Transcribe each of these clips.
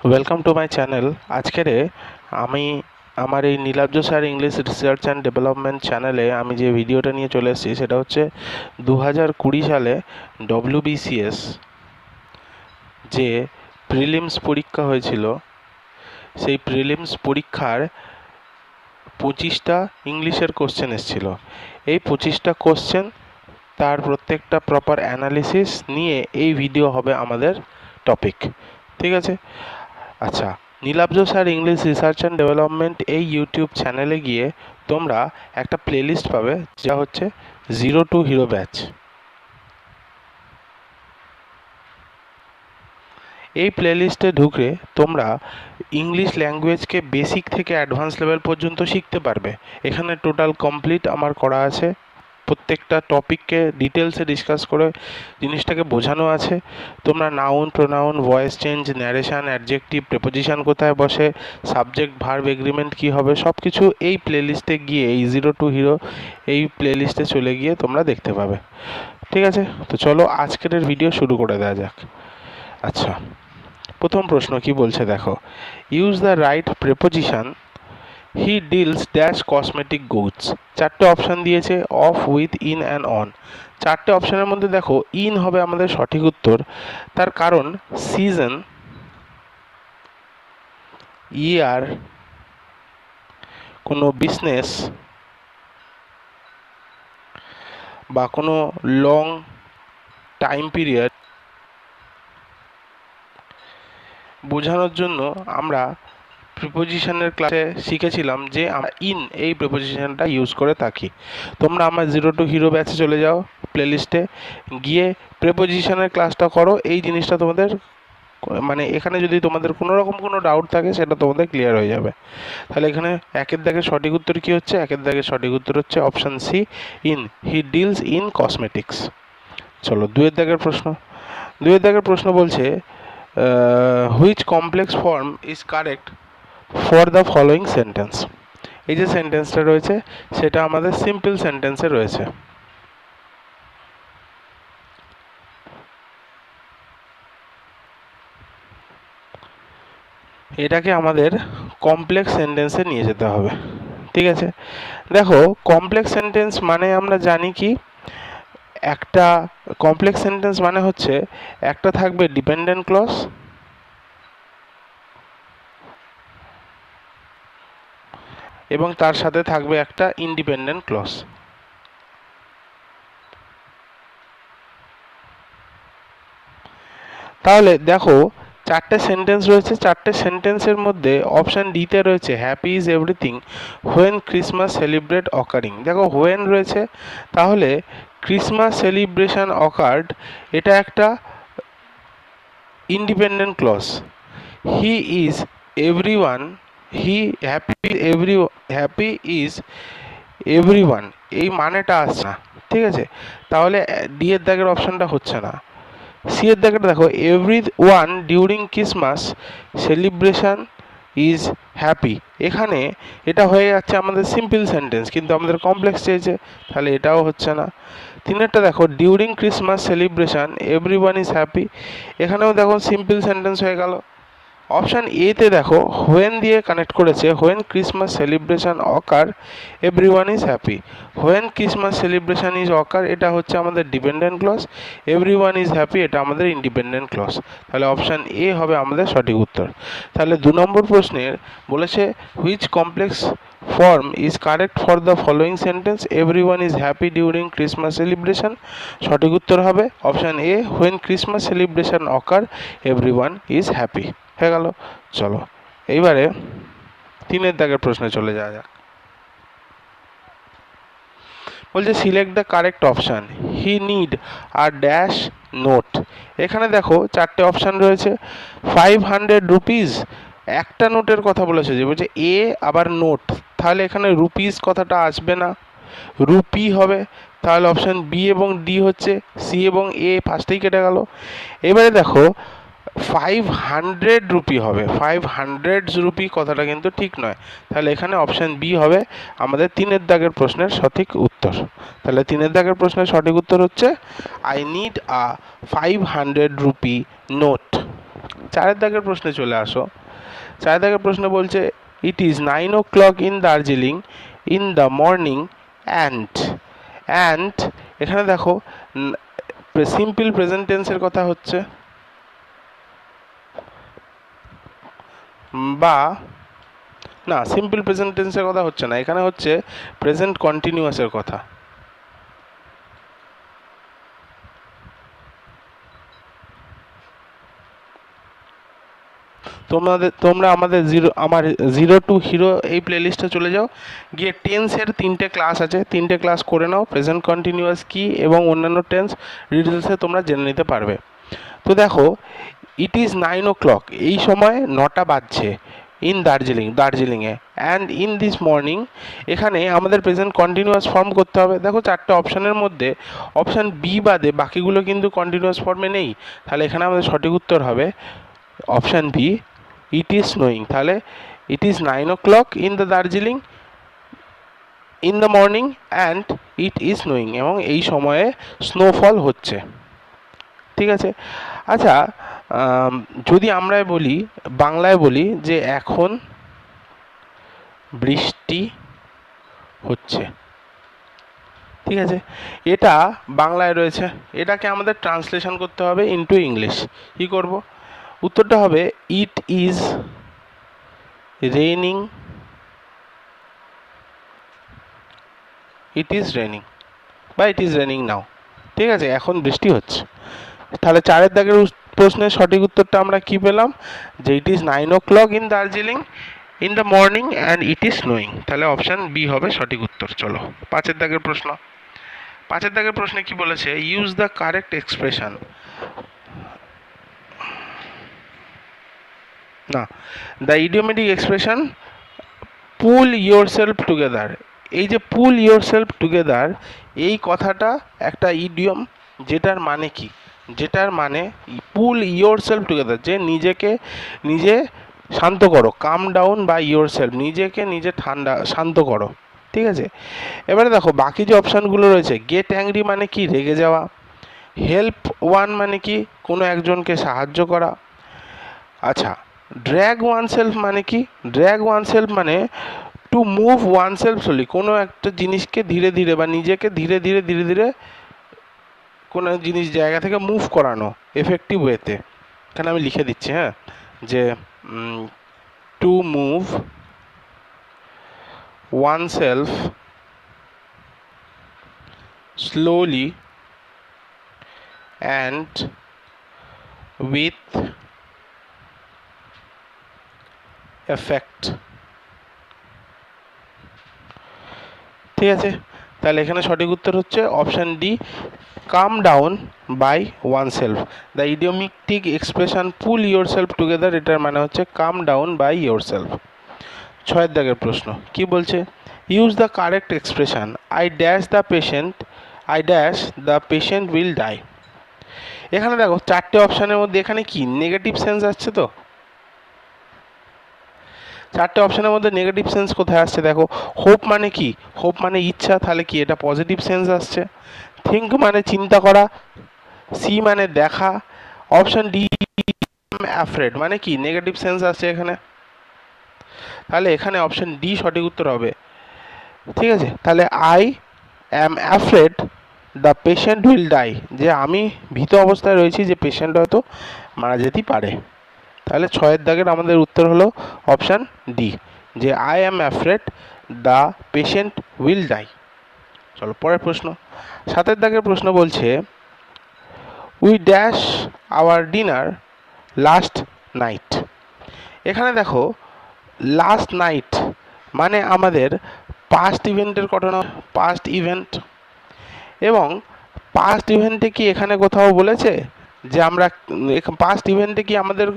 Welcome to my channel. আজকের আমি আমার এই Nilabja sir English research and development চ্যানেলে আমি যে ভিডিওটা নিয়ে চলে এসেছি সেটা হচ্ছে 2020 সালে ডব্লিউবিসিএস যে প্রিলিমস পরীক্ষা হয়েছিল সেই প্রিলিমস পরীক্ষার 25টা ইংলিশের কোশ্চেন এসেছিল। এই 25টা কোশ্চেন তার প্রত্যেকটা প্রপার অ্যানালিসিস নিয়ে এই ভিডিও হবে আমাদের টপিক, ঠিক আছে? আচ্ছা, Nilabja sir English research and development এই ইউটিউব চ্যানেলে গিয়ে তোমরা একটা প্লেলিস্ট পাবে যা হচ্ছে 0 to হিরো ব্যাচ। এই প্লেলিস্টে ঢুকে তোমরা ইংলিশ ল্যাঙ্গুয়েজকে বেসিক থেকে অ্যাডভান্স লেভেল পর্যন্ত শিখতে পারবে। এখানে টোটাল কমপ্লিট আমার করা আছে, প্রত্যেকটা টপিককে ডিটেলসে ডিসকাস করে জিনিসটাকে বোঝানো আছে। তোমরা noun, pronoun, voice change, narration, adjective, preposition কোথায় বসে, সাবজেক্ট, ভার্ব, এগ্রিমেন্ট কী হবে, সব কিছু এই প্লেলিস্টে গিয়ে এই 0 to হিরো এই প্লেলিস্টে চলে গিয়ে তোমরা দেখতে পাবে, ঠিক আছে? তো চলো আজকের ভিডিও শুরু করে দেওয়া যাক। আচ্ছা, প্রথম প্রশ্ন কি বলছে দেখো, use the right preposition he deals dash cosmetic goods. চারটে অপশান দিয়েছে, of, with, in and on. চারটে অপশানের মধ্যে দেখো ইন হবে আমাদের সঠিক উত্তর। তার কারণ সিজন, ইয়ার, কোনো বিজনেস বা কোনো লং টাইম পিরিয়ড বোঝানোর জন্য আমরা প্রিপোজিশনের ক্লাসে শিখেছিলাম যে আমরা ইন এই প্রিপোজিশনটা ইউজ করে থাকি। তোমরা আমার 0 to হিরো ব্যাচে চলে যাও, প্লেলিস্টে গিয়ে প্রিপোজিশনের ক্লাসটা করো। এই জিনিসটা তোমাদের মানে এখানে যদি তোমাদের কোনো রকম কোনো ডাউট থাকে সেটা তোমাদের ক্লিয়ার হয়ে যাবে। তাহলে এখানে একের দাগের সঠিক উত্তর কী হচ্ছে? একের দাগের সঠিক উত্তর হচ্ছে option C, in. He deals in cosmetics. চলো দুয়ের দাগের প্রশ্ন। দুয়ের দাগের প্রশ্ন বলছে which complex form is correct for the following sentence. এই যে সেন্টেন্সটা রয়েছে সেটা আমাদের সিম্পল সেন্টেন্সে রয়েছে। এটাকে আমাদের কমপ্লেক্স সেন্টেন্সে নিয়ে যেতে হবে, ঠিক আছে? দেখো কমপ্লেক্স সেন্টেন্স মানে আমরা জানি কি, একটা কমপ্লেক্স সেন্টেন্স মানে হচ্ছে একটা থাকবে ডিপেন্ডেন্ট ক্লজ, এবং তার সাথে থাকবে একটা ইন্ডিপেন্ডেন্ট ক্লজ। তাহলে দেখো চারটে সেন্টেন্স রয়েছে, চারটে সেন্টেন্সের মধ্যে অপশান ডিতে রয়েছে happy is everything when Christmas celebrate occurring. দেখো হোয়েন রয়েছে, তাহলে ক্রিসমাস সেলিব্রেশন অকার্ড এটা একটা independent clause. He is everyone, he happy is everyone এই মানেটা আসছে না, ঠিক আছে? তাহলে ডি এর দাগের অপশানটা হচ্ছে না। সি এর দাগেটা দেখো every one during Christmas celebration is happy. এখানে এটা হয়ে যাচ্ছে আমাদের সিম্পল সেন্টেন্স, কিন্তু আমাদের কমপ্লেক্স চেয়েছে, তাহলে এটাও হচ্ছে না। তিনেরটা দেখো during Christmas celebration every one is happy, এখানেও দেখো সিম্পল সেন্টেন্স হয়ে গেল। অপশান এতে দেখো হোয়েন দিয়ে কানেক্ট করেছে, when Christmas celebration occur everyone is happy. When Christmas celebration is occur এটা হচ্ছে আমাদের dependent clause, everyone is happy এটা আমাদের ইন্ডিপেন্ডেন্ট ক্লজ। তাহলে অপশান এ হবে আমাদের সঠিক উত্তর। তাহলে 2 নম্বর প্রশ্নের বলেছে which complex form is correct for the following sentence everyone is happy during Christmas celebration. সঠিক উত্তর হবে option A, when Christmas celebration occur everyone is happy. হয়ে গেল। চলো এইবারে 3 দাগের প্রশ্নে চলে যাওয়া যাক। বলছে select the correct option, he need আর ড্যাশ নোট। এখানে দেখো চারটে অপশান রয়েছে। 500 রুপিস একটা নোটের কথা বলেছে, যে বলছে এ আবার নোট, তাহলে এখানে রুপিস কথাটা আসবে না, রুপি হবে। তাহলে অপশান বি এবং ডি হচ্ছে, সি এবং এ ফার্স্টেই কেটে গেল। এবারে দেখো 500 রুপি হবে, 500 রুপি কথাটা কিন্তু ঠিক নয়, তাহলে এখানে অপশান বি হবে আমাদের 3 দাগের প্রশ্নের সঠিক উত্তর। তাহলে 3 দাগের প্রশ্নের সঠিক উত্তর হচ্ছে I need a 500 rupee note. চারের দাগের প্রশ্নে চলে আসো। চারের দাগের প্রশ্ন বলছে ইট is 9 o'clock in Darjeeling in the morning and এখানে দেখো সিম্পল প্রেজেন্ট টেন্সের কথা হচ্ছে, বা না সিম্পল প্রেজেন্ট টেন্সের কথা হচ্ছে না, এখানে হচ্ছে প্রেজেন্ট কন্টিনিউয়াসের কথা। তোমরা আমাদের জিরো টু হিরো এই প্লেলিস্টে চলে যাও, গিয়ে টেন্সের 3টে ক্লাস আছে, 3টে ক্লাস করে নাও, প্রেজেন্ট কন্টিনিউয়াস কি এবং অন্যান্য টেন্স ডিটেলসে তোমরা জেনে নিতে পারবে। তো দেখো ইট ইজ 9 o'clock, এই সময় 9টা বাজছে, ইন দার্জিলিংয়ে অ্যান্ড ইন দিস মর্নিং, এখানে আমাদের প্রেজেন্ট কন্টিনিউয়াস ফর্ম করতে হবে। দেখো 4টে অপশানের মধ্যে অপশান বি বাদে বাকিগুলো কিন্তু কন্টিনিউয়াস ফর্মে নেই, তাহলে এখানে আমাদের সঠিক উত্তর হবে option B, it is snowing. তাহলে it is 9 o'clock in the Darjeeling in the morning and it is snowing, এবং এই সময়ে স্নোফল হচ্ছে। ঠিক আছে। আচ্ছা, যদি আমরা বলি বাংলায় বলি যে এখন বৃষ্টি হচ্ছে, ঠিক আছে, এটা বাংলায় রয়েছে, এটাকে আমাদের ট্রান্সলেশন করতে হবে ইনটু ইংলিশ। কী করব? উত্তরটা হবে ইট ইজ রেইনিং, বা ইট ইজ রেইনিং নাও। ঠিক আছে, এখন বৃষ্টি হচ্ছে। তাহলে চারের দাগের প্রশ্নের সঠিক উত্তরটা আমরা কি পেলাম, যে ইট is 9 o'clock in Darjeeling in the morning and it is snowing. তাহলে অপশান বি হবে সঠিক উত্তর। চলো পাঁচের দাগের প্রশ্ন। পাঁচের দাগের প্রশ্নে কি বলেছে, ইউজ দ্য কারেক্ট এক্সপ্রেশন, না the idiomatic expression pull yourself together. এই যে পুল ইয়োর সেলফ টুগেদার, এই কথাটা একটা ইডিয়ম, যেটার মানে কি, যেটার মানে পুল ইয়োর সেলফ টুগেদার, যে নিজেকে নিজে শান্ত করো, কাম ডাউন বাই ইয়োর সেলফ, নিজেকে নিজে শান্ত করো। ঠিক আছে, এবারে দেখো বাকি যে অপশানগুলো রয়েছে, গেট অ্যাংরি মানে কি, রেগে যাওয়া, হেল্প ওয়ান মানে কি, কোনো একজনকে সাহায্য করা। আচ্ছা, ড্র্যাগ ওয়ান সেলফ মানে কি, ড্র্যাগ ওয়ান সেলফ মানে two move oneself slowly, কোনো একটা জিনিসকে ধীরে ধীরে বা নিজেকে ধীরে ধীরে কোনো জিনিস জায়গা থেকে মুভ করানো এফেক্টিভ ওয়েতে। এখানে আমি লিখে দিচ্ছি, হ্যাঁ, যে to move oneself slowly and with effect. ঠিক আছে, তাহলে এখানে সঠিক উত্তর হচ্ছে option D, come down by oneself. The idiomatic expression pull yourself together, এটার মানে হচ্ছে come down by yourself. ছয়ের দাগের প্রশ্ন কি বলছে, use the correct expression I dash the patient will die. এখানে দেখো 4টে অপশানের মধ্যে এখানে কি নেগেটিভ সেন্স আসছে, তো 4টে অপশানের মধ্যে নেগেটিভ সেন্স কোথায় আসছে, দেখো হোপ মানে কি, হোপ মানে ইচ্ছা, তাহলে কি এটা পজিটিভ সেন্স আসছে। থিঙ্ক মানে চিন্তা করা, সি মানে দেখা, অপশান ডি অ্যাফ্রেড মানে কি নেগেটিভ সেন্স আসছে এখানে, তাহলে এখানে অপশান ডি সঠিক উত্তর হবে। ঠিক আছে, তাহলে I am afraid the patient will die, যে আমি ভীত অবস্থায় রয়েছি যে পেশেন্ট হয়তো মারা যেতেই পারে। তাহলে ছয়ের দাগের আমাদের উত্তর হলো অপশান ডি, যে I am afraid the patient will die. চলো পরের প্রশ্ন। সাতের দাগের প্রশ্ন বলছে we dash our dinner last night. এখানে দেখো লাস্ট নাইট মানে আমাদের পাস্ট ইভেন্টের ঘটনা, পাস্ট ইভেন্ট, এবং পাস্ট ইভেন্টে কি এখানে কোথাও বলেছে যে আমরা পাস্ট ইভেন্টে কি আমাদের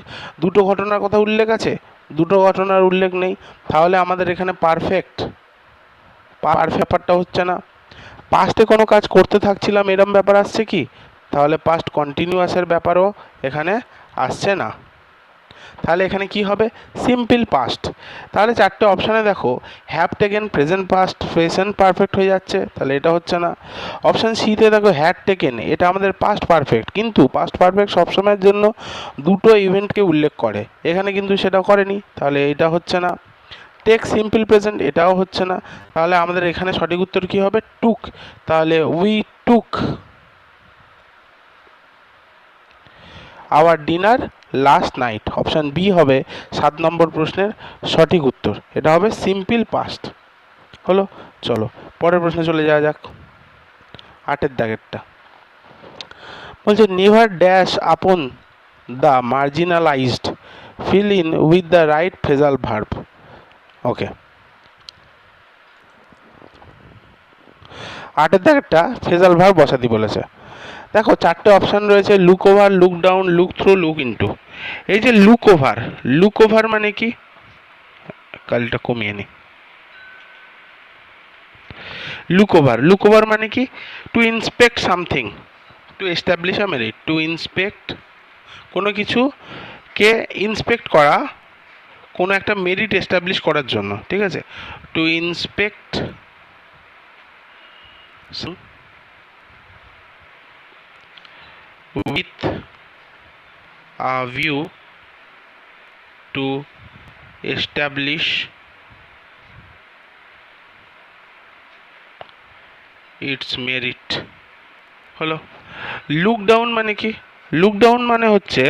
দুটো ঘটনার কথা উল্লেখ আছে, দুটো ঘটনার উল্লেখ নেই, তাহলে আমাদের এখানে পারফেক্ট ব্যাপারটা হচ্ছে না। পাস্টে কোনো কাজ করতে থাকছিলাম এরম ব্যাপার আসছে কি, তাহলে পাস্ট কন্টিনিউয়াসের ব্যাপারও এখানে আসছে না। তাহলে এখানে কি হবে সিম্পল পাস্ট। তাহলে চারটে অপশানে দেখো have taken present past present perfect হয়ে যাচ্ছে, তাহলে এটা হচ্ছে না। অপশান সিতে দেখো হ্যাড টেকেন, এটা আমাদের পাস্ট পারফেক্ট, কিন্তু পাস্ট পারফেক্ট সবসময়ের জন্য দুটো ইভেন্টকে উল্লেখ করে, এখানে কিন্তু সেটা করেনি, তাহলে এটা হচ্ছে না। টেক সিম্পল প্রেজেন্ট, এটাও হচ্ছে না। তাহলে আমাদের এখানে সঠিক উত্তর কি হবে টুক, তাহলে we took our dinner last night, option B হবে 7 নম্বর প্রশ্নের সঠিক উত্তর, এটা হবে সিম্পল পাস্ট। হলো, চলো পরের প্রশ্নে চলে যাওয়া যাক। 8 দাগেরটা বলছে never dash upon the marginalised, fill in with the right phrasal verb. Okay, 8 দাগেরটা ফ্রেজাল ভার্ব বসাতে বলেছে। দেখো চারটে অপশান রয়েছে, look over, look down, look through, look into. এই যে লুক ওভার মানে কি, কালটা কমিয়ে নি। লুক ওভার মানে কি, to inspect something, to establish a merit, to inspect কোনো কিছুকে ইন্সপেক্ট করা, কোনো একটা মেরিট এস্টাবলিশ করার জন্য, ঠিক আছে। To inspect with a view to establish its merit। হলো। লুক ডাউন মানে কি, লুক ডাউন মানে হচ্ছে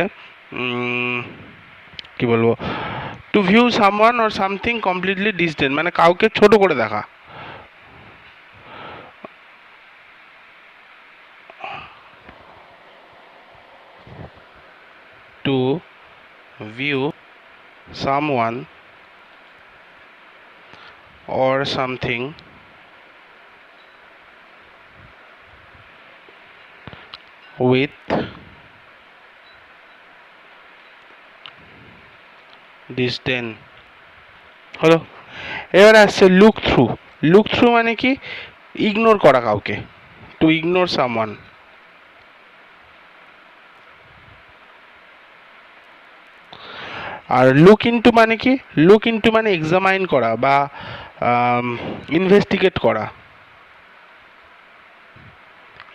কি বলবো, to view someone or something completely distant, মানে কাউকে ছোট করে দেখা। To view someone or something with disdain। হলো, এবারে আসছে লুক থ্রু মানে কি, ইগনোর করা কাউকে, টু ইগনোর সামওয়ান। আর লুক ইনটু মানে কি, লুক ইনটু মানে এক্সামাইন করা বা ইনভেস্টিগেট করা,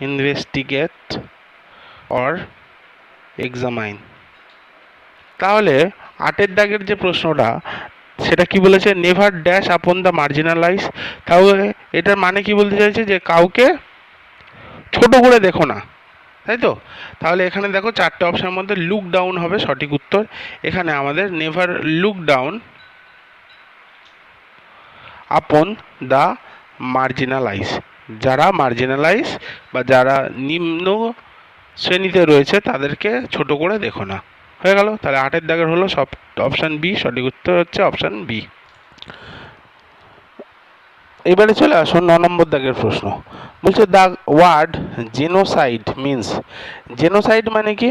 ইনভেস্টিগেট অর এক্সামাইন। তাহলে 8 দাগের যে প্রশ্নটা সেটা কি বলেছে, never dash upon the marginalise, তাহলে এটার মানে কি বলতে চাইছে, যে কাউকে ছোট করে দেখো না, তাই তো। তাহলে এখানে দেখো চারটে অপশনের মধ্যে লুক ডাউন হবে সঠিক উত্তর। এখানে আমাদের never look down upon the marginalise, যারা মার্জিনালাইজ বা যারা নিম্ন শ্রেণীতে রয়েছে তাদেরকে ছোট করে দেখো না, হয়ে গেল। তাহলে 8 দাগের হলো সব অপশান বি, সঠিক উত্তর হচ্ছে অপশান বি। এবারে চলে আসুন 9 নম্বর দাগের প্রশ্ন, বলছে the word genocide means, genocide মানে কি,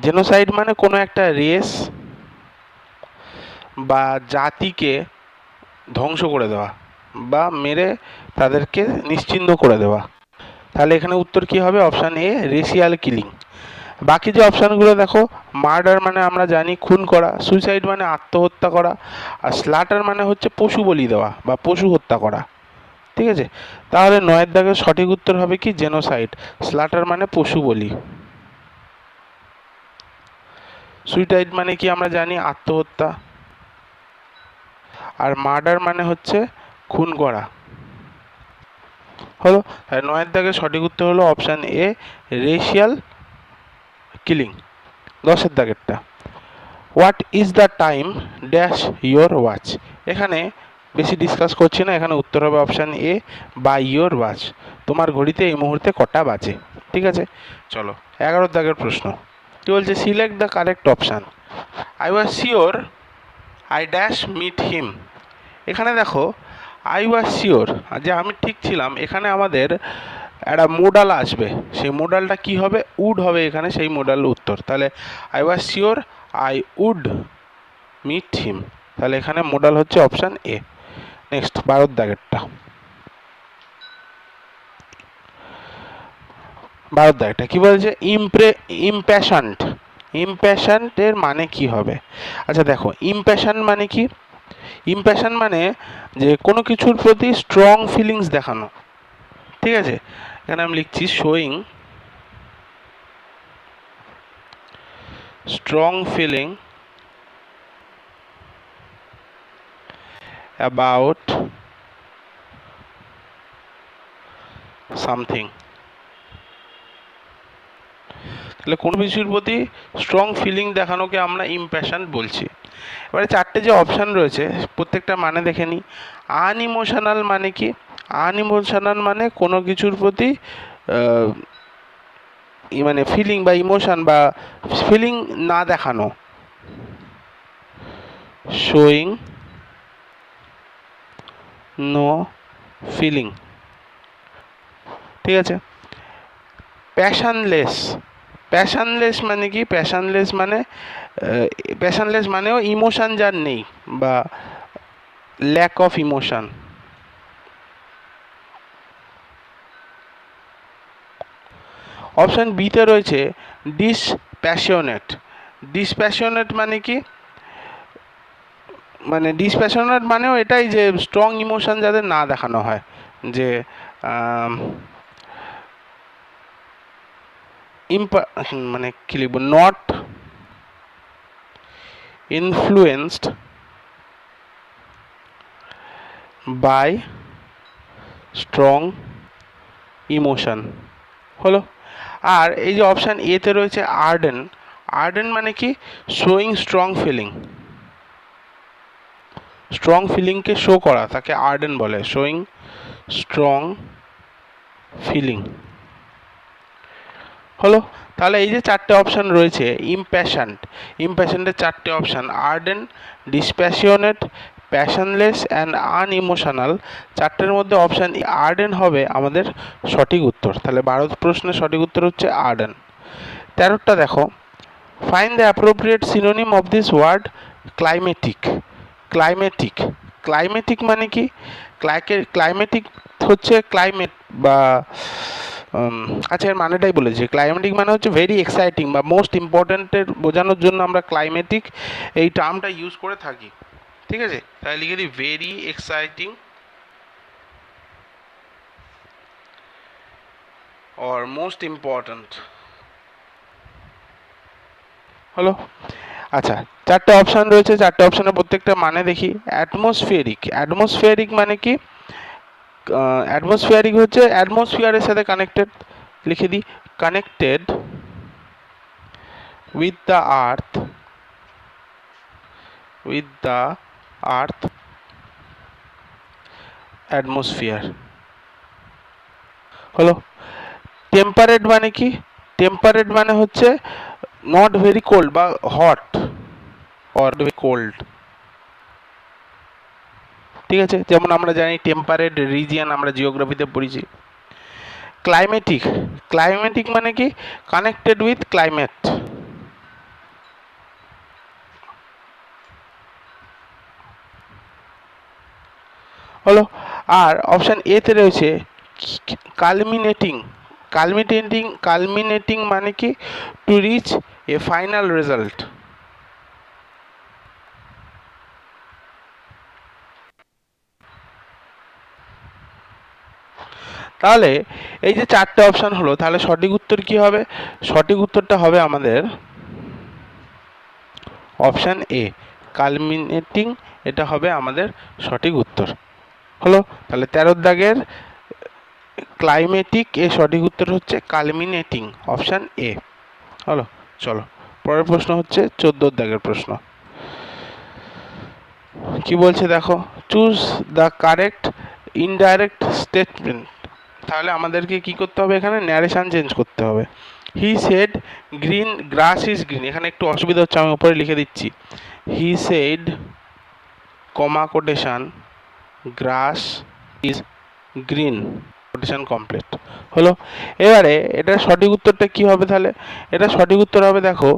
জেনোসাইড মানে কোনো একটা রেস বা জাতিকে ধ্বংস করে দেওয়া বা মেরে তাদেরকে নিশ্চিহ্ন করে দেওয়া। তাহলে এখানে উত্তর কি হবে, অপশান এ রেশিয়াল কিলিং। বাকি যে অপশানগুলো দেখো, মার্ডার মানে আমরা জানি খুন করা, সুইসাইড মানে আত্মহত্যা করা, আর স্লাটার মানে হচ্ছে পশু বলি দেওয়া বা পশু হত্যা করা, ঠিক আছে। তাহলে 9 দাগের সঠিক উত্তর হবে কি জেনোসাইড, স্লাটার মানে পশু বলি, সুইসাইড মানে কি আমরা জানি আত্মহত্যা, আর মার্ডার মানে হচ্ছে খুন করা। হলো, তাই 9 দাগের সঠিক উত্তর হলো অপশান এ রেশিয়াল কিলিং। 10 দাগেরটা, what is the time dash your watch, এখানে বেশি ডিসকাস করছি না, এখানে উত্তর হবে option A by your watch, তোমার ঘড়িতে এই মুহূর্তে কটা বাজে, ঠিক আছে। চলো 11 দাগের প্রশ্ন, কি বলছে, select the correct option. I was sure I dash meet him, এখানে দেখো আই ওয়াজ শিওর যে আমি ঠিক ছিলাম, এখানে আমাদের একটা মোডাল আসবে, সেই মোডালটা কি হবে, উড হবে এখানে, সেই মোডাল উত্তর। তাহলে I was sure I would meet him, তাহলে এখানে মোডাল হচ্ছে অপশান এ। নেক্সট 12 দাগেরটা, 12 দাগেরটা কি বলছে, ইমপ্যাশন্ট ইমপ্যাশনড এর মানে কি হবে? আচ্ছা দেখো, ইমপ্যাশন মানে কি? ইমপ্যাশন মানে যে কোনো কিছুর প্রতি স্ট্রং ফিলিংস দেখানো। ঠিক আছে, এখানে আমি লিখছি showing strong feeling about something. তাহলে কোনো কিছুর প্রতি স্ট্রং ফিলিং দেখানোকে আমরা ইমপ্যাশন বলছি। এবারে চারটে যে অপশান রয়েছে প্রত্যেকটা মানে দেখে নিই। আনইমোশনাল মানে কি? আনইমোশনাল মানে কোনো কিছুর প্রতি মানে ফিলিং বা ইমোশন বা ফিলিং না দেখানো। Showing no feeling. ঠিক আছে। প্যাশনলেস, প্যাশনলেস মানে কি? প্যাশনলেস মানেও ইমোশন যার নেই বা ল্যাক অফ ইমোশন। অপশান বিতে রয়েছে ডিসপ্যাশনেট। ডিসপ্যাশনেট মানে কি? মানে ডিসপ্যাশনেট মানেও এটাই যে স্ট্রং ইমোশন যাদের না দেখানো হয়, যে মানে কি লিখব, not influenced by strong emotion হলো। আর এই যে অপশান এতে রয়েছে আর্ডেন। আর্ডেন মানে কি? Showing strong feeling. স্ট্রং ফিলিংকে শো করা তাকে আর্ডেন বলে, শোয়িং স্ট্রং ফিলিং হলো। তাহলে এই যে চারটে অপশান রয়েছে ইমপ্যাশন্ড, ইমপ্যাশন্ডের চারটে অপশান আর্ডেন, ডিসপ্যাশনেট, প্যাশনলেস অ্যান্ড আনইমোশনাল। চারটের মধ্যে অপশান আর্ডেন হবে আমাদের সঠিক উত্তর। তাহলে 12 প্রশ্নের সঠিক উত্তর হচ্ছে আর্ডেন। 13টা দেখো, find the appropriate synonym of this word climatic. Climatic, climatic মানে কি? ক্লাইমেটিক হচ্ছে ক্লাইমেট বা আচ্ছা এর মানেটাই বলেছি। ক্লাইমেটিক মানে হচ্ছে ভেরি এক্সাইটিং বা মোস্ট ইম্পর্ট্যান্টের বোঝানোর জন্য আমরা ক্লাইমেটিক এই টার্মটা ইউজ করে থাকি। ঠিক আছে, তাই লিখে দিই very exciting or most important হলো। আচ্ছা, চারটে অপশান রয়েছে, চারটে অপশানের প্রত্যেকটা মানে দেখি। অ্যাটমসফিয়ারিক, অ্যাটমসফিয়ারিক মানে কি? অ্যাটমসফিয়ারিক হচ্ছে অ্যাটমসফিয়ারের সাথে কানেক্টেড, লিখে দিই connected with the earth, with the earth atmosphere হলো। টেম্পারেট মানে কি? টেম্পারেট মানে হচ্ছে নট ভেরি কোল্ড বা হট অর ভেরি কোল্ড। ঠিক আছে, যেমন আমরা জানি টেম্পারেট রিজিয়ন আমরা জিওগ্রাফিতে পড়েছি। ক্লাইমেটিক, ক্লাইমেটিক মানে কি? কানেক্টেড উইথ ক্লাইমেট হলো। আর অপশান এতে রয়েছে কালমিনেটিং। কালমিনেটিং, কালমিনেটিং মানে কি? To reach A final result. তাহলে এই যে চারটে অপশান হলো, তাহলে সঠিক উত্তর কি হবে? সঠিক উত্তরটা হবে আমাদের অপশান এ, কালমিনেটিং। এটা হবে আমাদের সঠিক উত্তর হলো। তাহলে 13 দাগের ক্লাইমেটিক এর সঠিক উত্তর হচ্ছে কালমিনেটিং, অপশান এ হলো। চলো পরের প্রশ্ন হচ্ছে 14 দাগের প্রশ্ন। কি বলছে দেখো, choose the correct indirect statement. তাহলে আমাদেরকে কি করতে হবে? এখানে ন্যারেশন চেঞ্জ করতে হবে। He said green glass is green. এখানে একটু অসুবিধা হচ্ছে, আমি উপরে লিখে দিচ্ছি। He said comma quotation glass is green, quotation complete হলো। এবারে এটার সঠিক উত্তরটা কি হবে? তাহলে এটা সঠিক উত্তর হবে, দেখো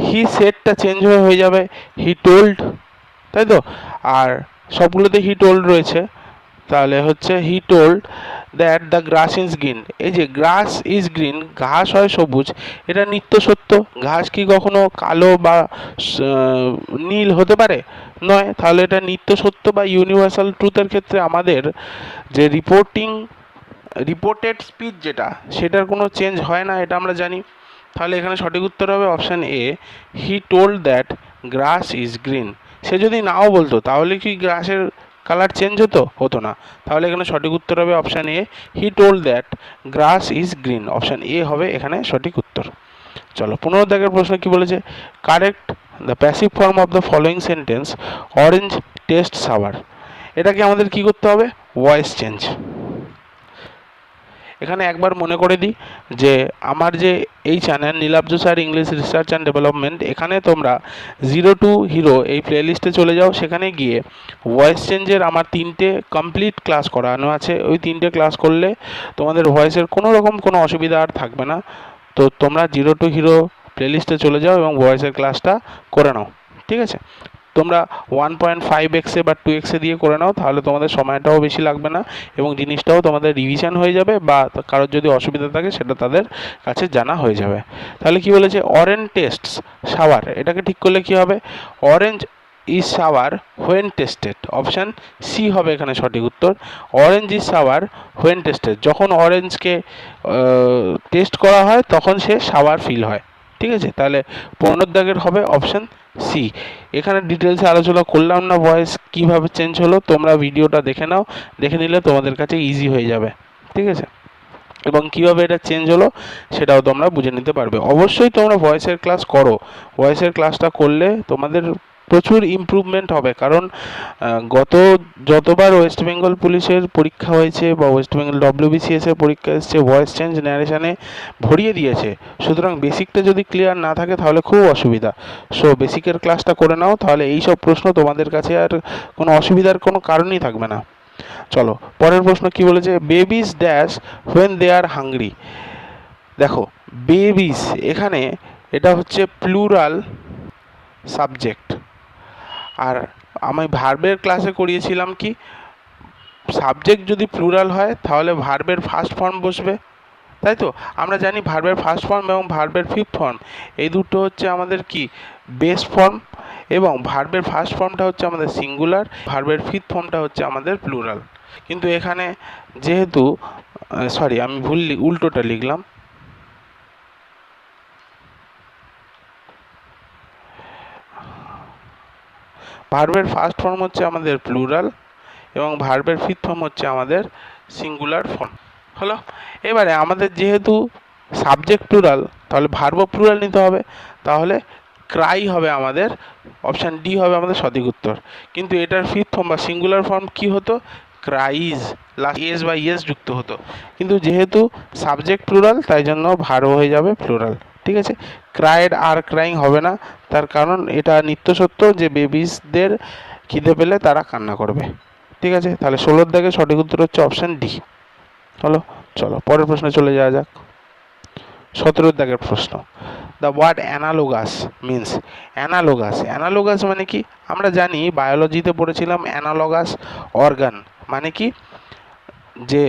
হি সেডটা চেঞ্জ হয়ে যাবে হি টোল্ড, তাই তো? আর সবগুলোতে হি টোল্ড রয়েছে, তাহলে হচ্ছে হি told that the grass is green. এই যে গ্রাস ইজ গ্রিন, ঘাস হয় সবুজ, এটা নিত্য সত্য। ঘাস কি কখনো কালো বা নীল হতে পারে? নয়। তাহলে এটা নিত্য সত্য বা ইউনিভার্সাল ট্রুথের ক্ষেত্রে আমাদের যে রিপোর্টেড স্পিচ যেটা, সেটার কোনো চেঞ্জ হয় না, এটা আমরা জানি। তাহলে এখানে সঠিক উত্তর হবে option A, he told that grass is green. সে যদি নাও বলতো তাহলে কি গ্রাসের কালার চেঞ্জ হতো? হতো না। তাহলে এখানে সঠিক উত্তর হবে option A, he told that grass is green. Option A হবে এখানে সঠিক উত্তর। চলো 15 দাগের প্রশ্ন কি বলেছে, correct the passive form of the following sentence orange taste sour. এটাকে আমাদের কি করতে হবে? Voice change. এখানে একবার মনে করে দিই যে আমার যে এই channel Nilabja sir English research and development, এখানে তোমরা 0 to হিরো এই প্লেলিস্টে চলে যাও। সেখানে গিয়ে ভয়েস চেঞ্জের আমার 3টে কমপ্লিট ক্লাস করানো আছে। ওই 3টে ক্লাস করলে তোমাদের ভয়েসের কোনো রকম কোনো অসুবিধা আর থাকবে না। তো তোমরা 0 to হিরো প্লেলিস্টে চলে যাও এবং ভয়েসের ক্লাসটা করে নাও, ঠিক আছে? তোমরা 1.5x বা 2x দিয়ে করে নাও, তাহলে তোমাদের সময়টাও বেশি লাগবে না এবং জিনিসটাও তোমাদের রিভিশন হয়ে যাবে, বা কারোর যদি অসুবিধা থাকে সেটা তাদের কাছে জানা হয়ে যাবে। তাহলে কি বলেছে, অরেঞ্জ টেস্টস শাওয়ার, এটাকে ঠিক করলে কি হবে? Orange is sour when tested. Option C হবে এখানে সঠিক উত্তর। Orange is sour when tested, যখন অরেঞ্জকে টেস্ট করা হয় তখন সে শাওয়ার ফিল হয়, ঠিক আছে? তাহলে 15 দাগের হবে অপশান সি। এখানে ডিটেলসে আলোচনা করলাম না ভয়েস কীভাবে চেঞ্জ হলো, তোমরা ভিডিওটা দেখে নাও, দেখে নিলে তোমাদের কাছে ইজি হয়ে যাবে, ঠিক আছে? এবং কীভাবে এটা চেঞ্জ হলো সেটাও তোমরা বুঝে নিতে পারবে। অবশ্যই তোমরা ভয়েসের ক্লাস করো, ভয়েসের ক্লাসটা করলে তোমাদের প্রচুর ইমপ্রুভমেন্ট হবে। কারণ যতবার ওয়েস্ট বেঙ্গল পুলিশের পরীক্ষা হয়েছে বা ওয়েস্ট বেঙ্গল WBCS এর পরীক্ষা এসছে, ভয়েস চেঞ্জ ন্যারেশনে ভরিয়ে দিয়েছে। সুতরাং বেসিকটা যদি ক্লিয়ার না থাকে তাহলে খুব অসুবিধা। সো বেসিকের ক্লাসটা করে নাও, তাহলে এই সব প্রশ্ন তোমাদের কাছে আর কোনো অসুবিধার কোনো কারণই থাকবে না। চলো পরের প্রশ্ন কি বলেছে, babies dash when they are hungry. দেখো বেবিস, এখানে এটা হচ্ছে প্লুরাল সাবজেক্ট। আর আমি ভার্বের ক্লাসে করিয়েছিলাম কি, সাবজেক্ট যদি প্লুরাল হয় তাহলে ভার্বের ফার্স্ট ফর্ম বসবে, তাই তো? আমরা জানি ভার্বের ফার্স্ট ফর্ম এবং ভার্বের ফিফথ ফর্ম এই দুটো হচ্ছে আমাদের কি বেস ফর্ম, এবং ভার্বের ফার্স্ট ফর্মটা হচ্ছে আমাদের সিঙ্গুলার, ভার্বের ফিফথ ফর্মটা হচ্ছে আমাদের প্লুরাল। কিন্তু এখানে যেহেতু সরি আমি উল্টোটা লিখলাম, ভার্বের ফার্স্ট ফর্ম হচ্ছে আমাদের প্লুরাল এবং ভার্বের ফিফথ ফর্ম হচ্ছে আমাদের সিঙ্গুলার ফর্ম। হলো, এবারে আমাদের যেহেতু সাবজেক্ট প্লুরাল তাহলে ভার্বও প্লুরাল নিতে হবে, তাহলে ক্রাই হবে আমাদের, অপশান ডি হবে আমাদের সঠিক উত্তর। কিন্তু এটার ফিফথ ফর্ম বা সিঙ্গুলার ফর্ম কি হতো? ক্রাইজ, লাস্ট এস বা ইয়েস যুক্ত হতো। কিন্তু যেহেতু সাবজেক্ট প্লুরাল তাই জন্য ভার্ব হয়ে যাবে প্লুরাল, ঠিক আছে? ক্রাইড আর ক্রাইং হবে না, তার কারণ এটা নিত্য সত্য যে বেবিসদের খিদে পেলে তারা কান্না করবে, ঠিক আছে? তাহলে 16 দাগে সঠিক উত্তর হচ্ছে অপশান ডি। হলো, চলো পরের প্রশ্নে চলে যাওয়া যাক। 17 দাগের প্রশ্ন, the word analogous means. Analogous মানে কি? আমরা জানি বায়োলজিতে পড়েছিলাম অ্যানালগাস অর্গান মানে কি, যে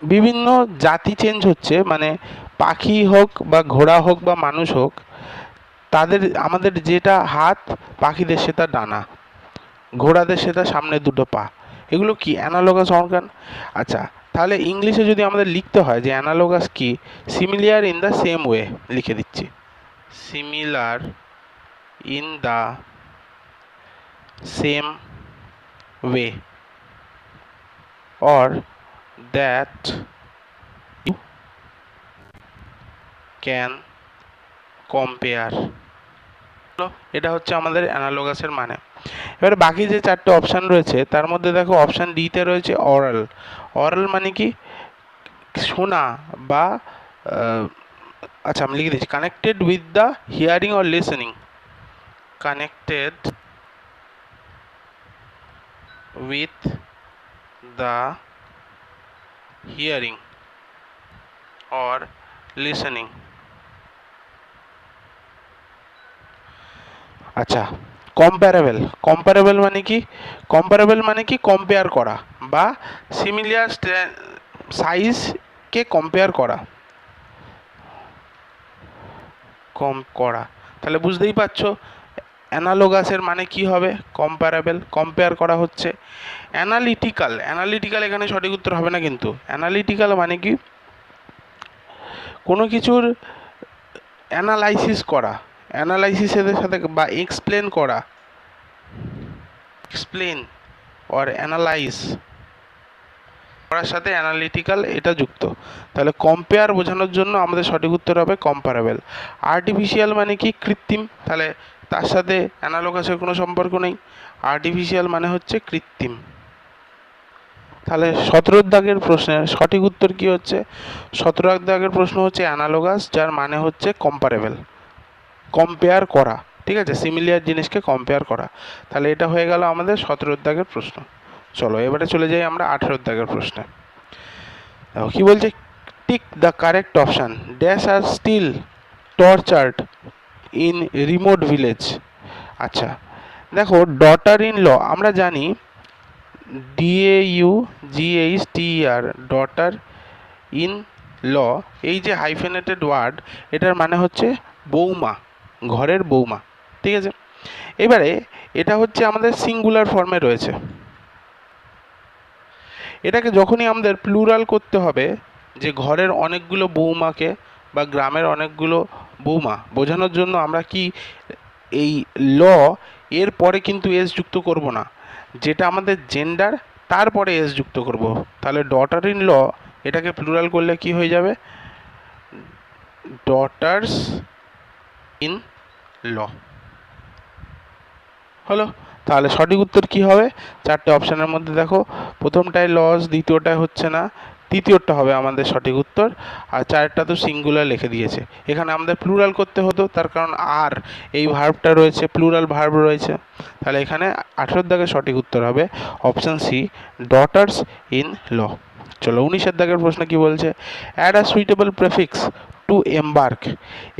বিভিন্ন জাতি চেঞ্জ হচ্ছে, মানে পাখি হোক বা ঘোড়া হোক বা মানুষ হোক, তাদের আমাদের যেটা হাত, পাখিদের সেটা ডানা, ঘোড়াদের সেটা সামনে দুটো পা, এগুলো কি অ্যানালগাস অর্গান। আচ্ছা, তাহলে ইংলিশে যদি আমাদের লিখতে হয় যে অ্যানালগাস কি, similar in the same way লিখে দিচ্ছি, similar in the same way, or that you can compare। এটা হচ্ছে আমাদের অ্যানালগাসের মানে। এবারে বাকি যে 4টে অপশান রয়েছে তার মধ্যে দেখো অপশান ডিতে রয়েছে অরাল। অরাল মানে কি? শোনা বা আচ্ছা আমি লিখে দিচ্ছি, connected with the hearing or listening, connected with the hearing or listening. আচ্ছা, কম্পারেবল। কম্পারেবল মানে কি? কম্পারেবল মানে কি কম্পেয়ার করা বা সিমিলার সাইজকে কম্পেয়ার করা, কম করা। তাহলে বুঝতেই পারছো অ্যানালোগাসের মানে কি হবে? কম্পারেবল, কম্পেয়ার করা হচ্ছে। অ্যানালিটিক্যাল, অ্যানালিটিক্যাল এখানে সঠিক উত্তর হবে না কিন্তু। অ্যানালিটিক্যাল মানে কি কোনো কিছুর অ্যানালাইসিস করা, অ্যানালাইসিসের সাথে বা এক্সপ্লেন করা, এক্সপ্লেন অর অ্যানালাইজ করার সাথে অ্যানালিটিক্যাল এটা যুক্ত। তাহলে কম্পেয়ার বোঝানোর জন্য আমাদের সঠিক উত্তর হবে কম্পারেবল। আর্টিফিশিয়াল মানে কি? কৃত্রিম। তাহলে তার সাথে অ্যানালোগাসের কোনো সম্পর্ক নেই। আর্টিফিশিয়াল মানে হচ্ছে কৃত্রিম। তাহলে 17 দাগের প্রশ্নের সঠিক উত্তর কি হচ্ছে? 17 দাগের প্রশ্ন হচ্ছে অ্যানালোগাস, যার মানে হচ্ছে কম্পারেবল, কম্পেয়ার করা। ঠিক আছে, সিমিলার জিনিসকে কম্পেয়ার করা। তাহলে এটা হয়ে গেল আমাদের 17 দাগের প্রশ্ন। চলো এবারে চলে যাই আমরা 18 দাগের প্রশ্নে। দেখো কি বলছে, tick the correct option, dash are still tortured in remote village. আচ্ছা দেখো, ডটার ইন ল আমরা জানি DAUGHTER, ডটার ইন ল, এই যে হাইফেনেটেড ওয়ার্ড, এটার মানে হচ্ছে বৌমা, ঘরের বৌমা। ঠিক আছে, এবারে এটা হচ্ছে আমাদের সিঙ্গুলার ফর্মে রয়েছে। এটাকে যখনই আমাদের প্লুরাল করতে হবে, যে ঘরের অনেকগুলো বৌমাকে বা গ্রামের অনেকগুলো বৌমা বোঝানোর জন্য আমরা কি এই ল এর পরে কিন্তু এস যুক্ত করব না, যেটা আমাদের জেন্ডার তারপরে এস যুক্ত করব। তাহলে ডটার ইন ল এটাকে প্লুরাল করলে কি হয়ে যাবে? ডটার্স ইন ল হলো। তাহলে সঠিক উত্তর কি হবে? চারটে অপশানের মধ্যে দেখো, প্রথমটায় লস, দ্বিতীয়টায় হচ্ছে না, তৃতীয়টা হবে আমাদের সঠিক উত্তর, আর চারটা তো সিঙ্গুলার লিখে দিয়েছে। এখানে আমাদের প্লুরাল করতে হতো, তার কারণ আর এই ভার্বটা রয়েছে, প্লুরাল ভার্ব রয়েছে। তাহলে এখানে 18 দাগের সঠিক উত্তর হবে option C, daughters in law. চলো 19 দাগের প্রশ্ন কি বলছে, add a suitable prefix to embark.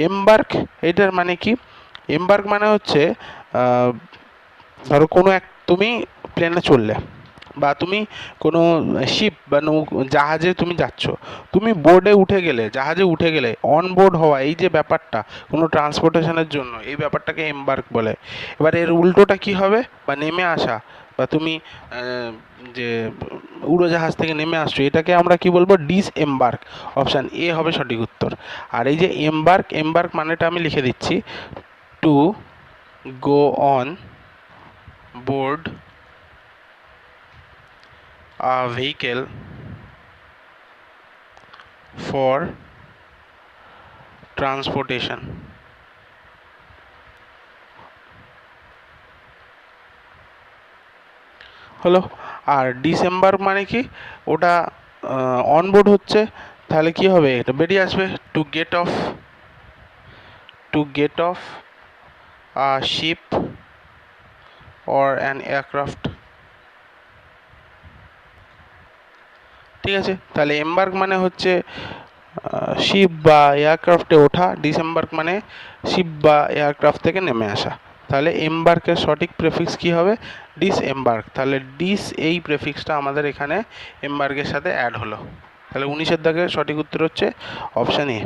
Embark এটার মানে কি? এমবার্ক মানে হচ্ছে ধরো কোনো এক তুমি প্লেনে চললে, বা তুমি কোনো শিপ বা জাহাজে তুমি যাচ্ছ, তুমি বোর্ডে উঠে গেলে, জাহাজে উঠে গেলে, অন বোর্ড হওয়া, এই যে ব্যাপারটা কোনো ট্রান্সপোর্টেশনের জন্য, এই ব্যাপারটাকে এমবার্ক বলে। এবার এর উল্টোটা কি হবে? বা নেমে আসা, বা তুমি যে উড়োজাহাজ থেকে নেমে আসছো, এটাকে আমরা কি বলবো? ডিসএমবার্ক। অপশান এ হবে সঠিক উত্তর। আর এই যে এমবার্ক, এমবার্ক মানেটা আমি লিখে দিচ্ছি, to go on board a vehicle for transportation. হলো। আর ডিসেম্বর মানে কি? ওটা অনবোর্ড হচ্ছে, তাহলে কি হবে? এটা বেরিয়ে আসবে, to get off a ship or an aircraft। ঠিক আছে, তাহলে এমবার্ক মানে হচ্ছে শিপ বা এয়ারক্রাফটে ওঠা, ডিসএমবার্ক মানে শিপ বা এয়ারক্রাফট থেকে নেমে আসা। তাহলে এমবার্কের সঠিক প্রেফিক্স কি হবে? ডিসএমবার্ক। তাহলে ডিস এই প্রেফিক্সটা আমাদের এখানে এমবার্কের সাথে অ্যাড হলো। তাহলে 19 দাগের সঠিক উত্তর হচ্ছে অপশান এ।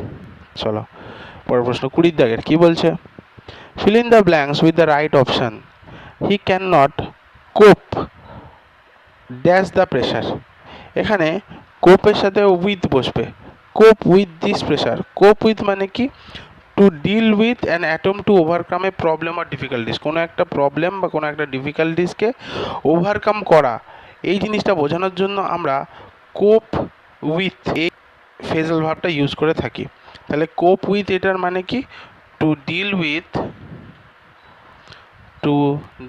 চলো পরের প্রশ্ন 20 দাগের কি বলছে, fill in the blanks with the right option, he cannot cope dash the pressure। এখানে কোপের সাথে উইথ বসবে, cope with this pressure. Cope with মানে কি? To deal with an attempt to overcome a problem or difficulties. কোনো একটা problem বা কোনো একটা ডিফিকাল্টিসকে ওভারকাম করা, এই জিনিসটা বোঝানোর জন্য আমরা কোপ উইথ এই ফ্রেজাল ভার্বটা ইউজ করে থাকি। তাহলে কোপ উইথ এটার মানে কি? To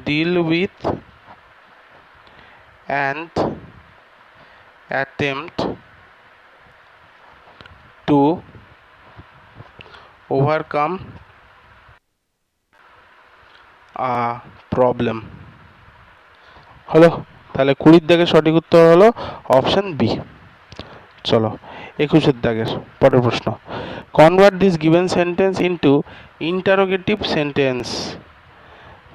deal with and attempt to overcome a problem। হলো। তাহলে 20 দাগের সঠিক উত্তর হলো অপশান বি। চলো 21 দাগের পরের প্রশ্ন, convert this given sentence into interrogative sentence.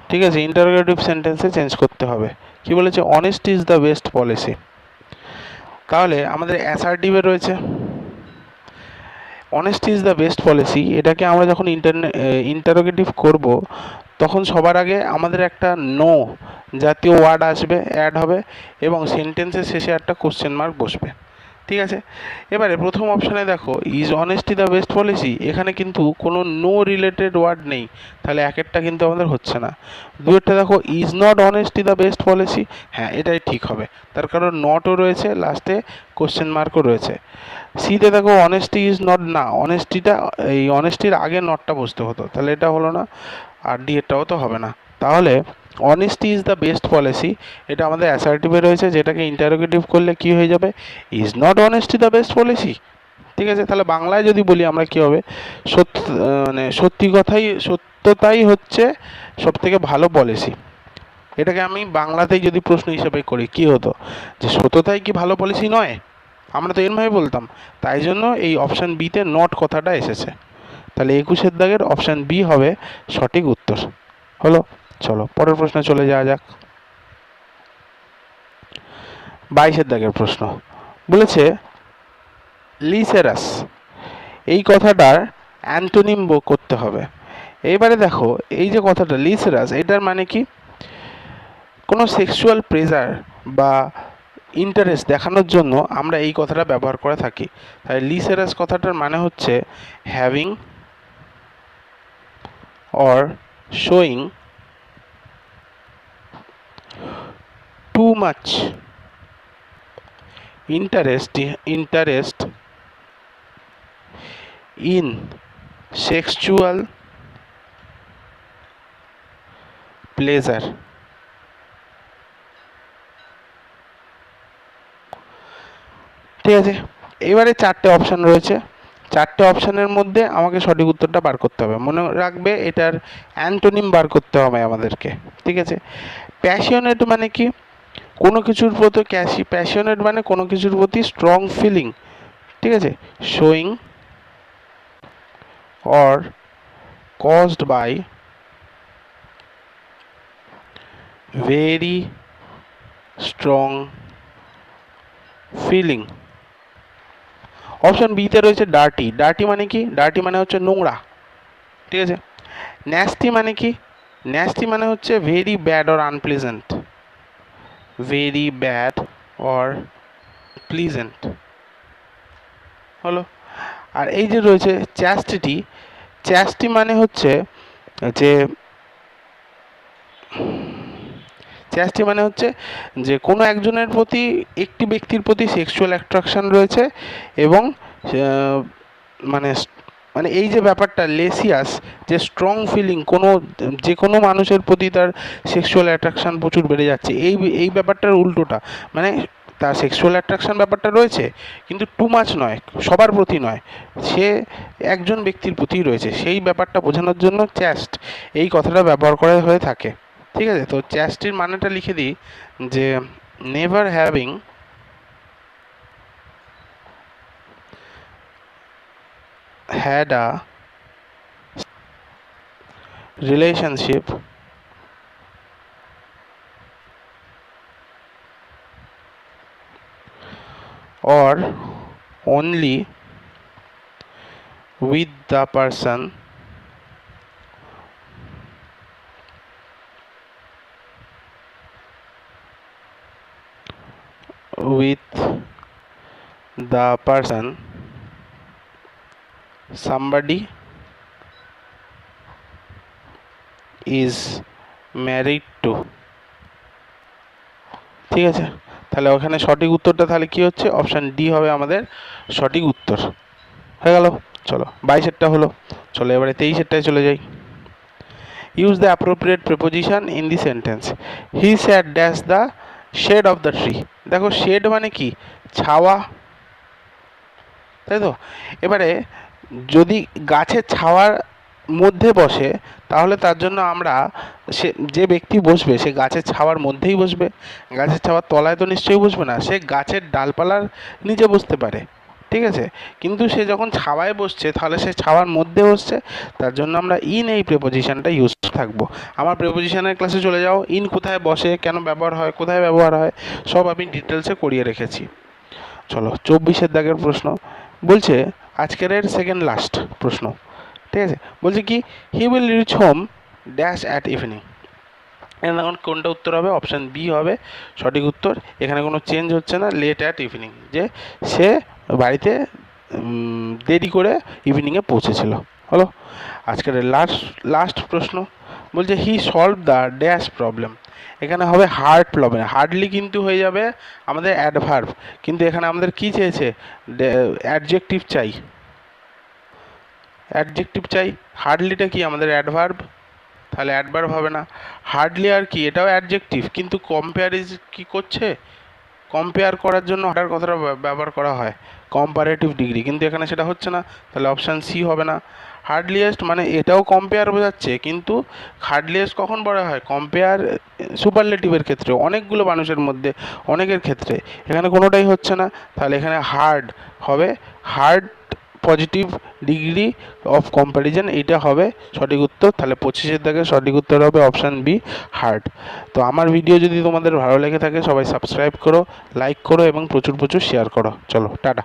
ঠিক আছে, ইন্টারোগেটিভ সেন্টেন্সে চেঞ্জ করতে হবে। কি বলেছে? Honesty is the best policy. তাহলে আমাদের অ্যাসার্টিভে রয়েছে honesty is the best policy. এটাকে আমরা যখন ইন্টারোগেটিভ করব তখন সবার আগে আমাদের একটা নো জাতীয় ওয়ার্ড আসবে, অ্যাড হবে, এবং সেন্টেন্সের শেষে একটা কোশ্চেন মার্ক বসবে। ঠিক আছে, এবারে প্রথম অপশানে দেখো is honesty the best policy, এখানে কিন্তু কোনো নো রিলেটেড ওয়ার্ড নেই, তাহলে একেরটা কিন্তু আমাদের হচ্ছে না। দুয়েরটা দেখো is not honesty the best policy, হ্যাঁ এটাই ঠিক হবে, তার কারণ নটও রয়েছে, লাস্টে কোশ্চেন মার্কও রয়েছে। সিতে দেখো অনেস্টি ইজ নট, না অনেস্টিটা এই অনেস্টির আগে নটটা বসতে হতো, তাহলে এটা হলো না, আর ডি এরটাও তো হবে না। তাহলে honesty is the best policy এটা আমাদের অ্যাসার্টিভে রয়েছে, যেটাকে ইন্টারোগেটিভ করলে কি হয়ে যাবে? Is not honesty the best policy. ঠিক আছে, তাহলে বাংলায় যদি বলি আমরা কি হবে? মানে সত্যতাই হচ্ছে সবথেকে ভালো পলিসি। এটাকে আমি বাংলাতেই যদি প্রশ্ন হিসেবে করি কি হতো? যে সত্যতাই কি ভালো পলিসি নয়? আমরা তো এরমভাবে বলতাম, তাই জন্য এই অপশান বিতে নট কথাটা এসেছে। তাহলে 21 দাগের অপশান বি হবে সঠিক উত্তর। হলো, চলো পরের প্রশ্নে চলে যাওয়া যাক। 22 দাগের প্রশ্ন বলেছে লিসেরাস, এই কথাটার অ্যান্টোনিম করতে হবে। এইবারে দেখো এই যে কথাটা লিসেরাস, এটার মানে কি? কোনো সেক্সুয়াল প্রেজার বা ইন্টারেস্ট দেখানোর জন্য আমরা এই কথাটা ব্যবহার করে থাকি। তাই লিসেরাস কথাটার মানে হচ্ছে having or showing too much interest in sexual pleasure। ঠিক আছে, এবারে চারটে অপশান রয়েছে, চারটে অপশানের মধ্যে আমাকে সঠিক উত্তরটা বার করতে হবে। মনে রাখবে এটার অ্যান্টোনিম বার করতে হবে আমাদেরকে। ঠিক আছে, প্যাশনেট মানে কি? কোনো কিছুর প্রতি প্যাশনেট মানে কোনো কিছুর প্রতি স্ট্রং ফিলিং। ঠিক আছে, showing or caused by very strong feeling। Option বিতে রয়েছে ডার্টি। ডার্টি মানে কি? ডার্টি মানে হচ্ছে নোংরা। ঠিক আছে, ন্যাস্টি মানে কি? ন্যাস্টি মানে হচ্ছে very bad or unpleasant. Very bad or pleasant. হলো, আর এই যে রয়েছে চ্যাস্টিটি, চ্যাস্টি মানে হচ্ছে যে চ্যাস্টি মানে হচ্ছে যে কোনো একজনের প্রতি, একটি ব্যক্তির প্রতি সেক্সুয়াল অ্যাট্রাকশন রয়েছে, এবং মানে মানে এই যে ব্যাপারটা লেসিয়াস, যে স্ট্রং ফিলিং, যে কোনো মানুষের প্রতি তার সেক্সুয়াল অ্যাট্রাকশন প্রচুর বেড়ে যাচ্ছে, এই ব্যাপারটার উল্টোটা, মানে তার সেক্সুয়াল অ্যাট্রাকশন ব্যাপারটা রয়েছে কিন্তু টু মাচ নয়, সবার প্রতি নয়, সে একজন ব্যক্তির প্রতিই রয়েছে, সেই ব্যাপারটা বোঝানোর জন্য চ্যাস্ট এই কথাটা ব্যবহার করা হয়ে থাকে। ঠিক আছে, তো চ্যাস্টির মানেটা লিখে দিই যে never having had a relationship or only with the person somebody is married to। ঠিক আছে, তাহলে ওখানে সঠিক উত্তরটা তাহলে কি হচ্ছে? অপশান ডি হবে আমাদের সঠিক উত্তর। হয়ে গেল, চলো 22 হলো, চলো এবারে 23টায় চলে যাই। Use the appropriate preposition in the sentence. He sat dash the shade of the tree. দেখো শেড মানে কি? ছাওয়া, তাই তো? এবারে যদি গাছের ছাওয়ার মধ্যে বসে তাহলে তার জন্য আমরা যে ব্যক্তি বসবে সে গাছের ছাওয়ার মধ্যেই বসবে, গাছের ছাওয়ার তলায় তো নিশ্চয়ই বসবে না, সে গাছের ডালপালার নিচে বসতে পারে। ঠিক আছে, কিন্তু সে যখন ছাওয়ায় বসছে তাহলে সে ছাওয়ার মধ্যে বসছে, তার জন্য আমরা ইন এই প্রেপোজিশনটা ইউজ থাকবো। আমার প্রেপোজিশনের ক্লাসে চলে যাও, ইন কোথায় বসে, কেন ব্যবহার হয়, কোথায় ব্যবহার হয়, সব আমি ডিটেলসে করিয়ে রেখেছি। চলো 24 দাগের প্রশ্ন বলছে, আজকের সেকেন্ড লাস্ট প্রশ্ন, ঠিক আছে। বলছে কি, he will reach home dash at evening. এখানে এখন কোনটা উত্তর হবে? অপশান বি হবে সঠিক উত্তর। এখানে কোনো চেঞ্জ হচ্ছে না, লেট অ্যাট ইভিনিং, যে সে বাড়িতে দেরি করে ইভিনিংয়ে পৌঁছেছিল। হলো আজকের লাস্ট প্রশ্ন। বলছে হি সলভ দ্য ড্যাশ প্রবলেম। এখানে হবে হার্ড প্রবলেম, হার্ডলি কিন্তু হয়ে যাবে আমাদের অ্যাডভার্ব, কিন্তু এখানে আমাদের কি চেয়েছে? অ্যাডজেক্টিভ চাই, অ্যাডজেক্টিভ চাই। হার্ডলিটা কি আমাদের অ্যাডভার্ব, তাহলে অ্যাডভার্ব হবে না। হার্ডলি আর কি, এটাও অ্যাডজেক্টিভ, কিন্তু কম্পেয়ার ইজ কি করছে? কম্পেয়ার করার জন্য হার্ডার কথাটা ব্যবহার করা হয়, কম্পারেটিভ ডিগ্রি, কিন্তু এখানে সেটা হচ্ছে না, তাহলে অপশান সি হবে না। হার্ডলিয়েস্ট মানে এটাও কম্পেয়ার বোঝাচ্ছে, কিন্তু হার্ডলিয়েস্ট কখন বলা হয়? কম্পেয়ার সুপারলেটিভের ক্ষেত্রে, অনেকগুলো মানুষের মধ্যে, অনেকের ক্ষেত্রে। এখানে কোনোটাই হচ্ছে না, তাহলে এখানে হার্ড হবে, hard positive degree of comparison, এইটা হবে সঠিক উত্তর। তাহলে 25 থেকে সঠিক উত্তর হবে অপশান বি, হার্ড। তো আমার ভিডিও যদি তোমাদের ভালো লেগে থাকে, সবাই সাবস্ক্রাইব করো, লাইক করো এবং প্রচুর শেয়ার করো। চলো টাটা।